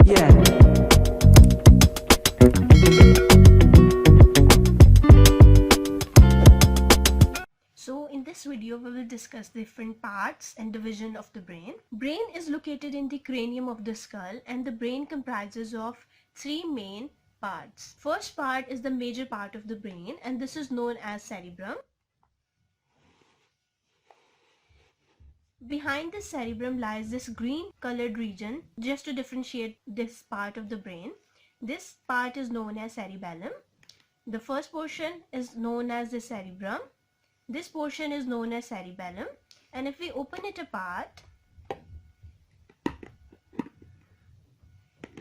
Yeah. So in this video we will discuss different parts and division of the brain. Brain is located in the cranium of the skull, and the brain comprises of three main parts. First part is the major part of the brain, and this is known as cerebrum. Behind the cerebrum lies this green colored region. Just to differentiate this part of the brain, this part is known as cerebellum. The first portion is known as the cerebrum. This portion is known as cerebellum, and if we open it apart,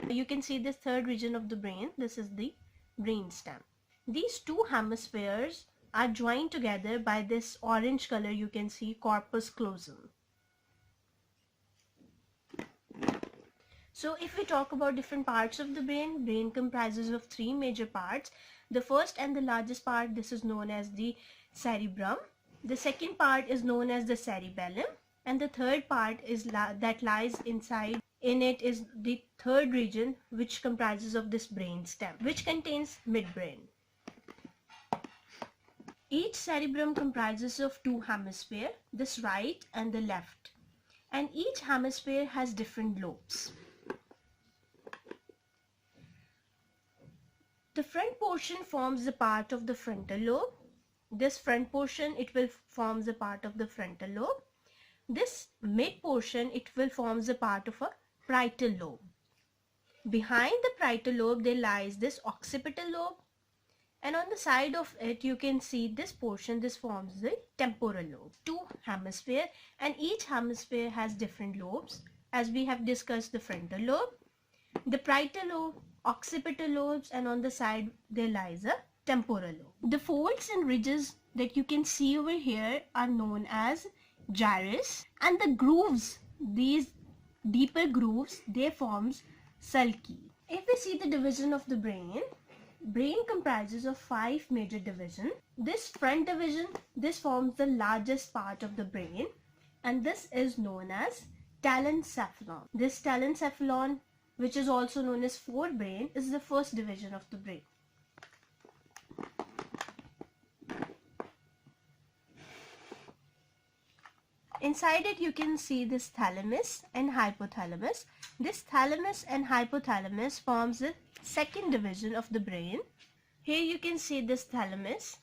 you can see this third region of the brain. This is the brainstem. These two hemispheres are joined together by this orange color. You can see corpus callosum. So if we talk about different parts of the brain comprises of three major parts. The first and the largest part, this is known as the cerebrum. The second part is known as the cerebellum, and the third part is that lies inside in it is the third region, which comprises of this brainstem, which contains midbrain. Each cerebrum comprises of two hemispheres, this right and the left, and each hemisphere has different lobes. The front portion forms the part of the frontal lobe. This front portion, it will form the part of the frontal lobe. This mid portion, it will form the part of a parietal lobe. Behind the parietal lobe there lies this occipital lobe, and on the side of it you can see this portion. This forms the temporal lobe. Two hemispheres, and each hemisphere has different lobes, as we have discussed the frontal lobe, the parietal lobe, occipital lobes, and on the side there lies a temporal lobe. The folds and ridges that you can see over here are known as gyrus, and the grooves, these deeper grooves, they forms sulci. If we see the division of the brain comprises of five major divisions. This front division, this forms the largest part of the brain, and this is known as telencephalon. This telencephalon, which is also known as forebrain, is the first division of the brain. Inside it you can see this thalamus and hypothalamus. This thalamus and hypothalamus forms the second division of the brain. Here you can see this thalamus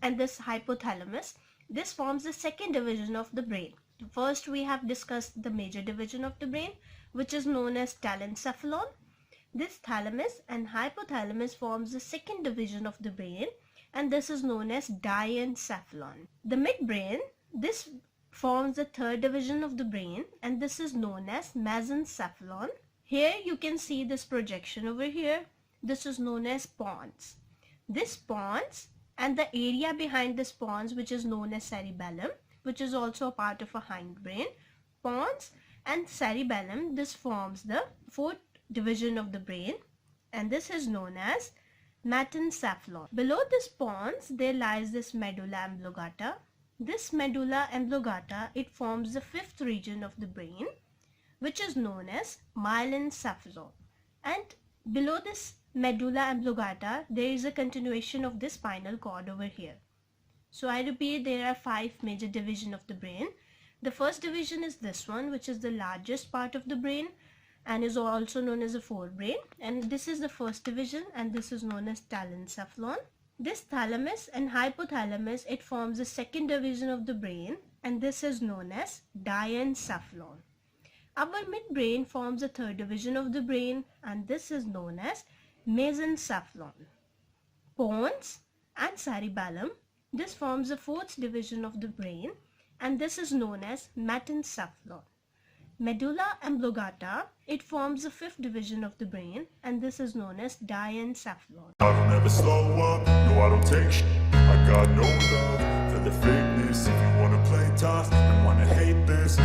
and this hypothalamus. This forms the second division of the brain. First we have discussed the major division of the brain, which is known as telencephalon. This thalamus and hypothalamus forms the second division of the brain, and this is known as diencephalon. The midbrain, this forms the third division of the brain, and this is known as mesencephalon. Here you can see this projection over here. This is known as pons. This pons and the area behind this pons, which is known as cerebellum, which is also a part of a hindbrain. Pons and cerebellum, this forms the fourth division of the brain, and this is known as metencephalon. Below this pons there lies this medulla oblongata. This medulla oblongata, it forms the fifth region of the brain, which is known as myelencephalon. And below this medulla oblongata there is a continuation of this spinal cord over here. So I repeat, there are five major divisions of the brain. The first division is this one, which is the largest part of the brain and is also known as a forebrain, and this is the first division, and this is known as telencephalon. This thalamus and hypothalamus, it forms the second division of the brain, and this is known as diencephalon. Our midbrain forms the third division of the brain, and this is known as mesencephalon. Pons and cerebellum, this forms the fourth division of the brain, and this is known as metencephalon. Medulla oblongata, it forms the fifth division of the brain, and this is known as diencephalon. I don't ever slow up, no I don't take shit. I got no love for the fakeness. If you wanna play tough and wanna hate this,